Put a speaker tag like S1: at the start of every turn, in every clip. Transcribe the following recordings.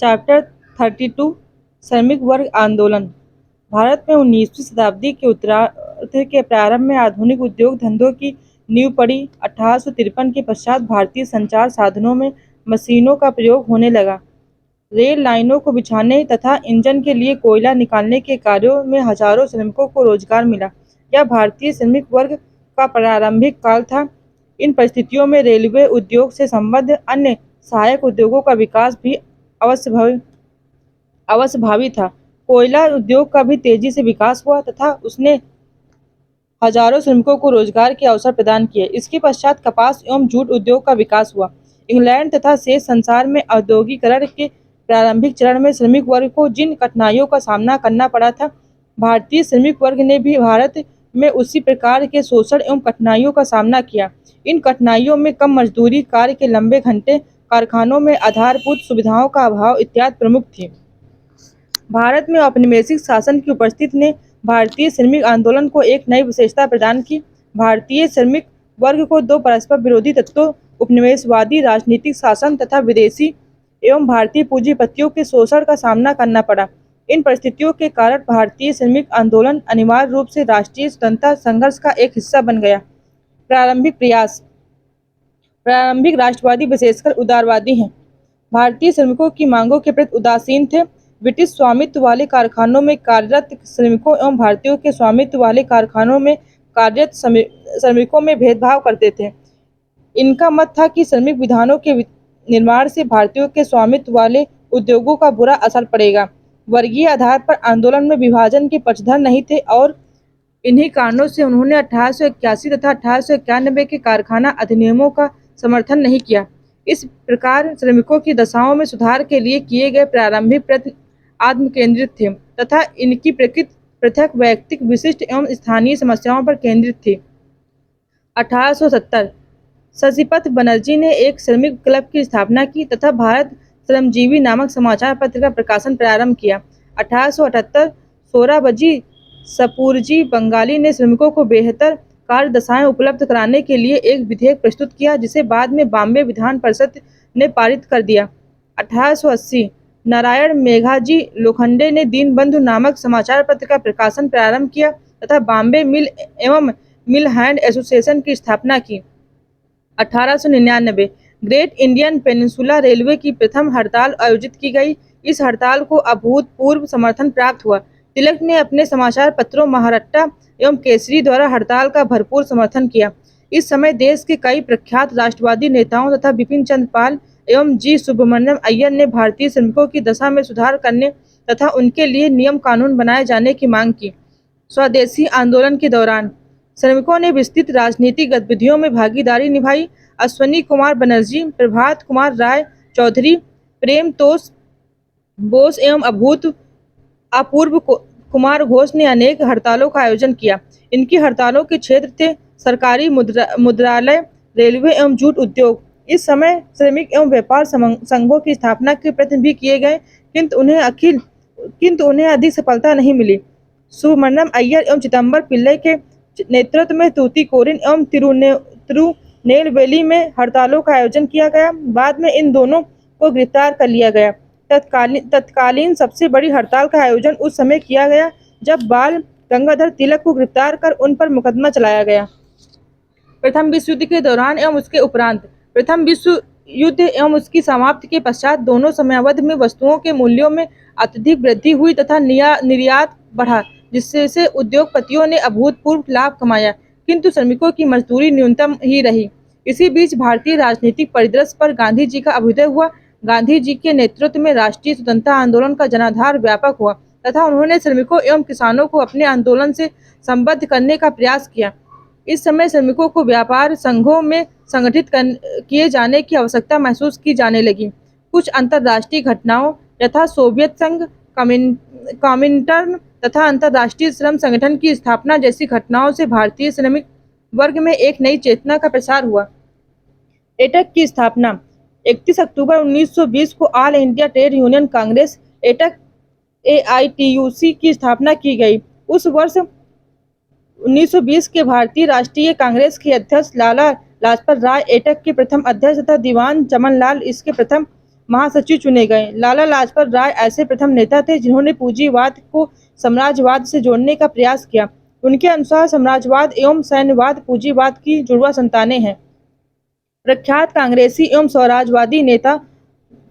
S1: Chapter 32 श्रमिक वर्ग आंदोलन। भारत में 19वीं शताब्दी के उत्तरार्ध के प्रारंभ में आधुनिक उद्योग धंधों की नींव पड़ी। 1853 के पश्चात भारतीय संचार साधनों में मशीनों का प्रयोग होने लगा। रेल लाइनों को बिछाने तथा इंजन के लिए कोयला निकालने के कार्यों में हजारों श्रमिकों को रोजगार मिला। यह भारतीय श्रमिक वर्ग का प्रारंभिक काल था। इन परिस्थितियों में रेलवे उद्योग से संबद्ध अन्य सहायक उद्योगों का विकास भी अवश्यभावी था। कोयला उद्योग का भी तेजी से विकास हुआ तथा उसने हजारों श्रमिकों को रोजगार के अवसर प्रदान किए। इसके पश्चात कपास एवं जूट उद्योग का विकास हुआ। इंग्लैंड तथा शेष संसार में औद्योगिकरण के प्रारंभिक चरण में श्रमिक वर्ग को जिन कठिनाइयों का सामना करना पड़ा था, भारतीय श्रमिक वर्ग ने भी भारत में उसी प्रकार के शोषण एवं कठिनाइयों का सामना किया। इन कठिनाइयों में कम मजदूरी, कार्य के लंबे घंटे, कारखानों में आधारभूत सुविधाओं का अभाव इत्यादि प्रमुख थी। भारत में औपनिवेशिक शासन की उपस्थिति ने भारतीय श्रमिक आंदोलन को एक नई विशेषता प्रदान की। भारतीय श्रमिक वर्ग को दो परस्पर विरोधी तत्वों, उपनिवेशवादी राजनीतिक शासन तथा विदेशी एवं भारतीय पूंजीपतियों के शोषण का सामना करना पड़ा। इन परिस्थितियों के कारण भारतीय श्रमिक आंदोलन अनिवार्य रूप से राष्ट्रीय स्वतंत्रता संघर्ष का एक हिस्सा बन गया। प्रारंभिक प्रयास। प्रारंभिक राष्ट्रवादी विशेषकर उदारवादी हैं। भारतीय श्रमिकों की मांगों के प्रति उदासीन थे। ब्रिटिश स्वामित्व वाले कारखानों में कार्यरत श्रमिकों एवं भारतीयों के स्वामित्व वाले कारखानों में कार्यरत श्रमिकों में भेदभाव करते थे। इनका मत था कि श्रमिक विधानों के निर्माण से भारतीयों के स्वामित्व वाले उद्योगों का बुरा असर पड़ेगा। वर्गीय आधार पर आंदोलन में विभाजन के पक्षधर नहीं थे और इन्हीं कारणों से उन्होंने 1881 तथा 1891 के कारखाना अधिनियमों का समर्थन नहीं किया। इस प्रकार श्रमिकों की दशाओं में सुधार के लिए किए गए प्रारंभिक प्रयत्न आत्म केंद्रित थे तथा इनकी प्रकृति पृथक, वैयक्तिक, विशिष्ट एवं स्थानीय समस्याओं पर केंद्रित थी। 1870 शशिपथ बनर्जी ने एक श्रमिक क्लब की स्थापना की तथा भारत श्रमजीवी नामक समाचार पत्र का प्रकाशन प्रारंभ किया। 1878 सोहराबजी सपूरजी बंगाली ने श्रमिकों को बेहतर कार्य दशाएं उपलब्ध कराने के लिए एक विधेयक प्रस्तुत किया, जिसे बाद में बॉम्बे विधान परिषद ने पारित कर दिया। 1880 नारायण मेघाजी लोखंडे ने दीनबंधु नामक समाचार पत्र का प्रकाशन प्रारंभ किया तथा बॉम्बे मिल एवं मिल हैंड एसोसिएशन की स्थापना की। 1899 ग्रेट इंडियन पेनिनसुला रेलवे की प्रथम हड़ताल आयोजित की गई। इस हड़ताल को अभूतपूर्व समर्थन प्राप्त हुआ। तिलक ने अपने समाचार पत्रों महारट्टा एवं केसरी द्वारा हड़ताल का भरपूर समर्थन किया। इस समय देश के कई प्रख्यात राष्ट्रवादी नेताओं तथा बिपिन चंद्र पाल एवं जी सुब्रमण्यम अय्यर ने भारतीय श्रमिकों की दशा में सुधार करने तथा उनके लिए नियम कानून बनाए जाने की मांग की। स्वदेशी आंदोलन के दौरान श्रमिकों ने विस्तृत राजनीतिक गतिविधियों में भागीदारी निभाई। अश्वनी कुमार बनर्जी, प्रभात कुमार राय चौधरी, प्रेमतोष बोस एवं अपूर्व कुमार घोष ने अनेक हड़तालों का आयोजन किया। इनकी हड़तालों के क्षेत्र थे सरकारी मुद्रालय, रेलवे एवं जूट उद्योग। इस समय श्रमिक एवं व्यापार संघों की स्थापना के प्रयत्न भी किए गए, किंतु उन्हें अधिक सफलता नहीं मिली। सुब्रमण्यम अय्यर एवं चिदंबर पिल्लई के नेतृत्व में तूतीकोरिन एवं तिरुनेलवेली में हड़तालों का आयोजन किया गया। बाद में इन दोनों को गिरफ्तार कर लिया गया। तत्कालीन सबसे बड़ी हड़ताल का आयोजन उस समय किया गया जब बाल गंगाधर तिलक को गिरफ्तार कर उन पर मुकदमा चलाया गया। प्रथम विश्व युद्ध के दौरान एवं उसके उपरांत। प्रथम विश्व युद्ध एवं उसकी समाप्ति के पश्चात दोनों समयावधि में वस्तुओं के मूल्यों में अत्यधिक वृद्धि हुई तथा निर्यात बढ़ा, जिससे उद्योगपतियों ने अभूतपूर्व लाभ कमाया, किंतु श्रमिकों की मजदूरी न्यूनतम ही रही। इसी बीच भारतीय राजनीतिक परिदृश्य पर गांधी जी का अभ्युदय हुआ। गांधी जी के नेतृत्व में राष्ट्रीय स्वतंत्रता आंदोलन का जनाधार व्यापक हुआ तथा उन्होंने श्रमिकों एवं किसानों को अपने आंदोलन से संबद्ध करने का प्रयास किया। इस समय श्रमिकों को व्यापार संघों में संगठित किए जाने की आवश्यकता महसूस की जाने लगी। कुछ अंतर्राष्ट्रीय घटनाओं यथा सोवियत संघ, कॉमिनटर्न तथा अंतर्राष्ट्रीय श्रम संगठन की स्थापना जैसी घटनाओं से भारतीय श्रमिक वर्ग में एक नई चेतना का प्रसार हुआ। एटक की स्थापना। 31 अक्टूबर 1920 को all India Trade Union Congress AITUC AITUC की स्थापना की गई। उस वर्ष 1920 के भारतीय राष्ट्रीय कांग्रेस के अध्यक्ष लाला लाजपत राय एटक के प्रथम अध्यक्ष तथा दीवान चमन लाल इसके प्रथम महासचिव चुने गए। लाला लाजपत राय ऐसे प्रथम नेता थे जिन्होंने पूंजीवाद को साम्राज्यवाद से जोड़ने का प्रयास किया। उनके अनुसार साम्राज्यवाद एवं सैन्यवाद पूंजीवाद की जुड़वा संतानें हैं। प्रख्यात कांग्रेसी एवं स्वराजवादी नेता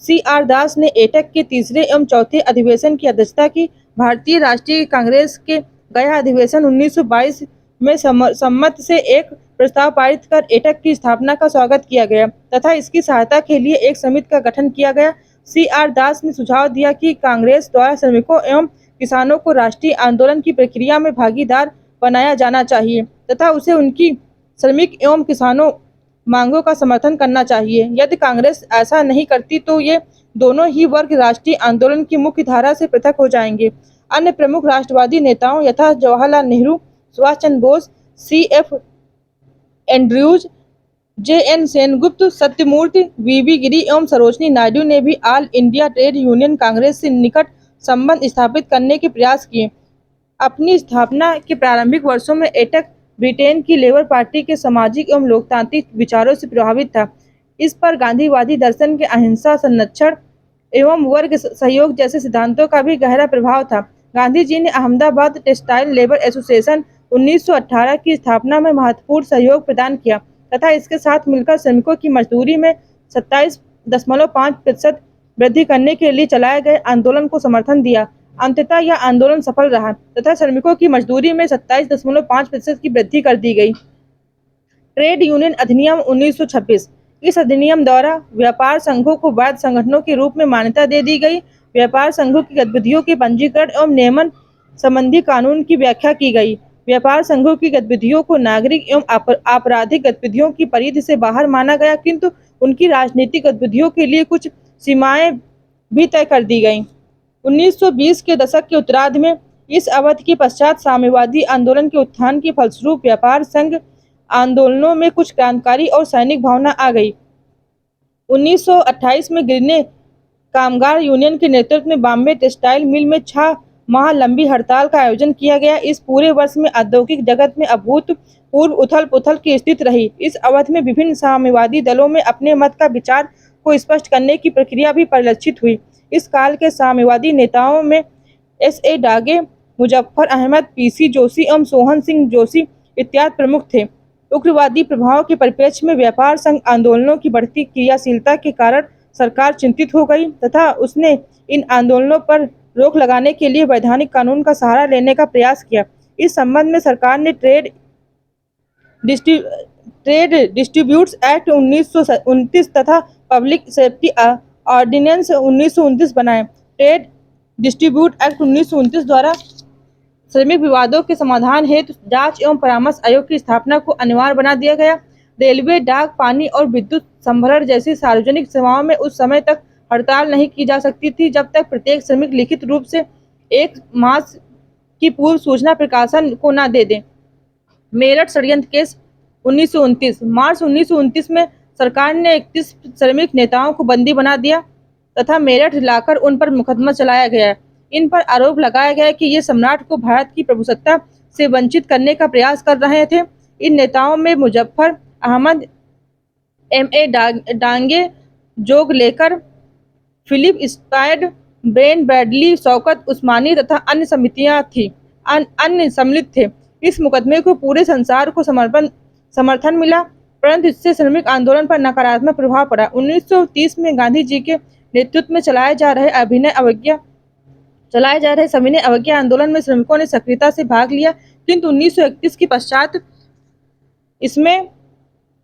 S1: सी.आर. दास ने एटक के तीसरे एवं चौथे अधिवेशन की अध्यक्षता की। भारतीय राष्ट्रीय कांग्रेस के गया अधिवेशन 1922 में सम्मत से एक प्रस्ताव पारित कर एटक की स्थापना का स्वागत किया गया तथा इसकी सहायता के लिए एक समिति का गठन किया गया। सी.आर. दास ने सुझाव दिया कि कांग्रेस द्वारा श्रमिकों एवं किसानों को राष्ट्रीय आंदोलन की प्रक्रिया में भागीदार बनाया जाना चाहिए तथा उसे उनकी श्रमिक एवं किसानों मांगों का समर्थन करना चाहिए। यदि कांग्रेस ऐसा नहीं करती तो ये दोनों ही वर्ग राष्ट्रीय आंदोलन की मुख्य धारा से पृथक हो जाएंगे। अन्य प्रमुख राष्ट्रवादी नेताओं यथा Jawaharlal Nehru, Subhash Chandra Bose, C F. Andrews, J N. Sengupta, Satyamurti, V B. Giri एवं सरोजिनी नायडू ने भी All India Trade Union Congress से निकट संबंध स्थापित करने के प्रयास किए। अपनी स्थापना के प्रारंभिक वर्षों में एटक ब्रिटेन की लेबर पार्टी के सामाजिक एवं लोकतांत्रिक विचारों से प्रभावित था। इस पर गांधीवादी दर्शन के अहिंसा, संरक्षण एवं वर्ग सहयोग जैसे सिद्धांतों का भी गहरा प्रभाव था। गांधी जी ने अहमदाबाद टेक्सटाइल लेबर एसोसिएशन 1918 की स्थापना में महत्वपूर्ण सहयोग प्रदान किया तथा इसके साथ मिलकर श्रमिकों की मजदूरी में 27.5% वृद्धि करने के लिए चलाए गए आंदोलन को समर्थन दिया। अंततः यह आंदोलन सफल रहा तथा श्रमिकों की मजदूरी में 27.5% की वृद्धि कर दी गई। ट्रेड यूनियन अधिनियम 1926। इस अधिनियम द्वारा व्यापार संघों को वैध संगठनों के रूप में मान्यता दे दी गई। व्यापार संघों की गतिविधियों के पंजीकरण एवं नियमन संबंधी कानून की व्याख्या की गई। व्यापार संघों की गतिविधियों को नागरिक एवं आपराधिक गतिविधियों की परिधि से बाहर माना गया, किंतु उनकी राजनीतिक गतिविधियों के लिए कुछ सीमाएं भी तय कर दी गईं। 1920 के दशक के उत्तरार्ध में इस अवधि के पश्चात साम्यवादी आंदोलन के उत्थान के फलस्वरूप व्यापार संघ आंदोलनों में कुछ क्रांतिकारी और सैनिक भावना आ गई। 1928 में गिरने कामगार यूनियन के नेतृत्व में बॉम्बे टेक्सटाइल मिल में 6 माह लंबी हड़ताल का आयोजन किया गया। इस पूरे वर्ष में औद्योगिक जगत में अभूतपूर्व उथल-पुथल की स्थिति रही। इस अवधि में विभिन्न साम्यवादी दलों में अपने मत का विचार को स्पष्ट करने की प्रक्रिया भी परिलक्षित हुई। इस काल के साम्यवादी नेताओं में एस.ए. डागे, मुजफ्फर अहमद, पी.सी. जोशी एवं सोहन सिंह जोशी इत्यादि प्रमुख थे। उग्रवादी प्रभाव के परिप्रेक्ष्य में व्यापार संघ आंदोलनों की बढ़ती क्रियाशीलता के कारण सरकार चिंतित हो गई तथा उसने इन आंदोलनों पर रोक लगाने के लिए वैधानिक कानून का सहारा लेने का प्रयास किया। इस संबंध में सरकार ने ट्रेड डिस्ट्रीब्यूट्स एक्ट 1929 तथा पब्लिक सेफ्टी ऑर्डिनेंस 1929 बनाए। ट्रेड डिस्ट्रीब्यूट एक्ट 1929 द्वारा श्रमिक विवादों के समाधान हेतु जांच एवं परामर्श आयोग की स्थापना को अनिवार्य बना दिया गया। रेलवे, डाक, पानी और विद्युत संभरण जैसी सार्वजनिक सेवाओं में उस समय तक हड़ताल नहीं की जा सकती थी जब तक प्रत्येक श्रमिक लिखित रूप से 1 मास की पूर्व सूचना प्रकाशन को न दे दें। मेरठ षड्यंत्र केस 1929। मार्च 1929 में सरकार ने 31 श्रमिक नेताओं को बंदी बना दिया तथा मेरठ लाकर उन पर मुकदमा चलाया गया। इन पर आरोप लगाया गया कि ये सम्राट को भारत की प्रभुसत्ता से वंचित करने का प्रयास कर रहे थे। इन नेताओं में मुजफ्फर अहमद, एम.ए. डांगे, जोगलेकर, फिलिप स्पाइड, ब्रेन ब्रैडली, शौकत उस्मानी तथा अन्य समितियां थी अन्य सम्मिलित थे। इस मुकदमे को पूरे संसार को समर्थन मिला, परंतु इससे श्रमिक आंदोलन पर नकारात्मक प्रभाव पड़ा। 1930 में गांधी जी के नेतृत्व में चलाए जा रहे सविनय अवज्ञा आंदोलन में श्रमिकों ने सक्रियता से भाग लिया, किंतु 1931 के पश्चात इसमें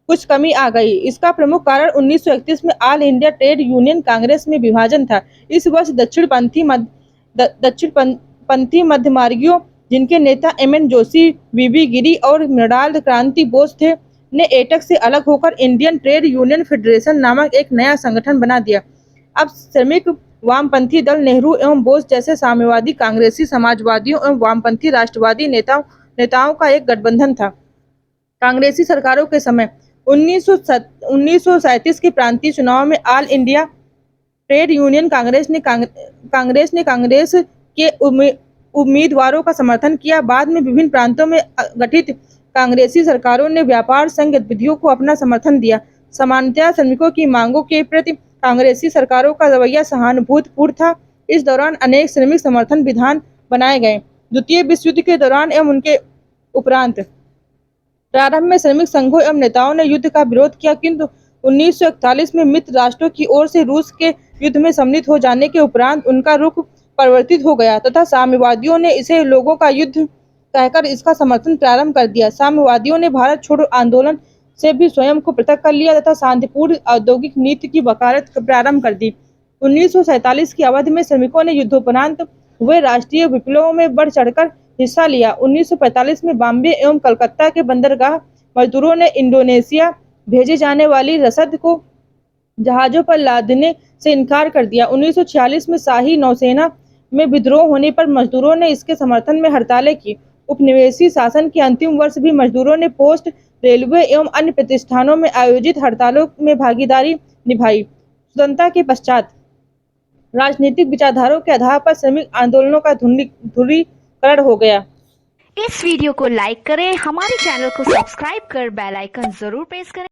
S1: कुछ कमी आ गई। इसका प्रमुख कारण 1931 में all India Trade Union Congress में विभाजन था। इस वर्ष दक्षिणपंथी मध्यमार्गियों, जिनके नेता एम.एन. जोशी, वी.बी. गिरी और मृणाल क्रांति बोस थे, ने एटक से अलग होकर इंडियन ट्रेड यूनियन फेडरेशन नामक एक नया संगठन बना दिया। अब श्रमिक वामपंथी दल नेहरू एवं बोस जैसे साम्यवादी कांग्रेसी समाजवादियों एवं वामपंथी राष्ट्रवादी नेताओं का एक गठबंधन था। कांग्रेसी सरकारों के समय 1937 के प्रांतीय चुनाव में all India Trade Union Congress ने कांग्रेस के उम्मीदवारों का समर्थन किया। बाद में विभिन्न प्रांतों में गठित कांग्रेसी सरकारों ने व्यापार संघ गतिविधियों को अपना समर्थन दिया। सामान्यतः श्रमिकों की मांगों के प्रति कांग्रेसी सरकारों का रवैया सहानुभूतिपूर्ण था। इस दौरान अनेक श्रमिक समर्थन विधान बनाए गए। द्वितीय विश्व युद्ध के दौरान एवं उनके उपरांत प्रारंभ में श्रमिक संघों एवं नेताओं ने युद्ध का विरोध किया, किंतु 1941 में मित्र राष्ट्रों की ओर से रूस के युद्ध में सम्मिलित हो जाने के उपरांत उनका रुख परिवर्तित हो गया तथा साम्यवादियों ने इसे लोगों का युद्ध कहकर इसका समर्थन प्रारंभ कर दिया। साम्यवादियों ने भारत छोड़ो आंदोलन से भी स्वयं को पृथक कर लिया तथा शांतिपूर्ण औद्योगिक नीति की वकालत प्रारंभ कर दी। 1947 की अवधि में श्रमिकों ने युद्धोपरांत हुए राष्ट्रीय विप्लवों में बढ़ चढ़कर हिस्सा लिया। 1945 में बॉम्बे एवं कलकत्ता के बंदरगाह मजदूरों ने इंडोनेशिया भेजे जाने वाली रसद को जहाजों पर लादने से इनकार कर दिया। 1946 में शाही नौसेना में विद्रोह होने पर मजदूरों ने इसके समर्थन में हड़तालें की। उपनिवेशी शासन के अंतिम वर्ष भी मजदूरों ने पोस्ट, रेलवे एवं अन्य प्रतिष्ठानों में आयोजित हड़तालों में भागीदारी निभाई। स्वतंत्रता के पश्चात राजनीतिक विचारधाराओं के आधार पर श्रमिक आंदोलनों का ध्रुवीकरण हो गया।
S2: इस वीडियो को लाइक करें, हमारे चैनल को सब्सक्राइब कर बेल आइकन जरूर प्रेस करें।